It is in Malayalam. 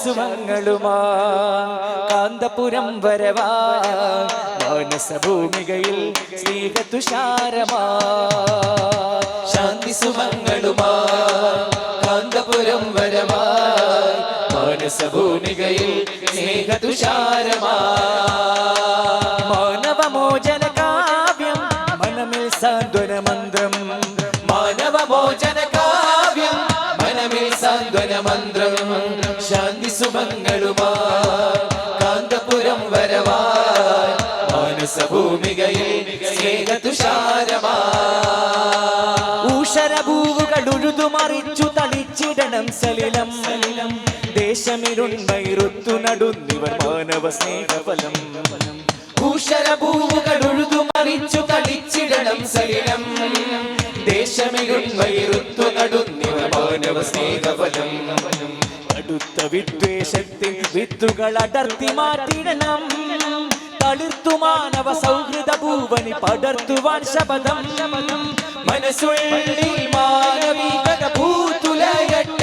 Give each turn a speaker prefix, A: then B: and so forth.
A: ശാന്തിസുമങ്ങളുമാ കാന്തപുരം വരവാ മാനസഭൂമികയിൽ സ്നേഹതുഷാരമാ ശാന്തിസുമങ്ങളുമാ കാന്തപുരം വരവാ മാനസഭൂമികയിൽ സ്നേഹതുഷാരമാ മാനവമോചന കാവ്യം മനമിൽ സാന്ത്വന മന്ത്രം മാനവമോചന കാവ്യം മനമിൽ സാന്ത്വന മന്ത്രം ശാന്തിസുമങ്ങളുമാ കാന്തപുരം വരവാ മാനസഭൂമികയിൽ സ്നേഹതുഷാരമാ ഊഷരഭൂവുകൾ ഉഴുതുമറിച്ചു തളിച്ചിടണം സലിലം ദേശമിരുൺമൈറുത്തു നടുന്നിവർ മാനവ സ്നേഹഫലം ഊഷരഭൂവുകൾ ഉഴുതുമറിച്ചു തളിച്ചിടണം സലിലം ദേശമിരുൺമൈറുത്തു നടുന്നിവർ മാനവ സ്നേഹഫലം അടുത്ത വിദ്വേഷത്തിൽ വിത്തുകൾ അടർത്തി മാറ്റിടണം തളിർത്തു മാനവ സൗഹൃദ ഭൂവനി പടർത്തുവാൻ ശപഥം മനസ്സുള്ളിൽ മാനവികത പൂത്തുലയട്ടെ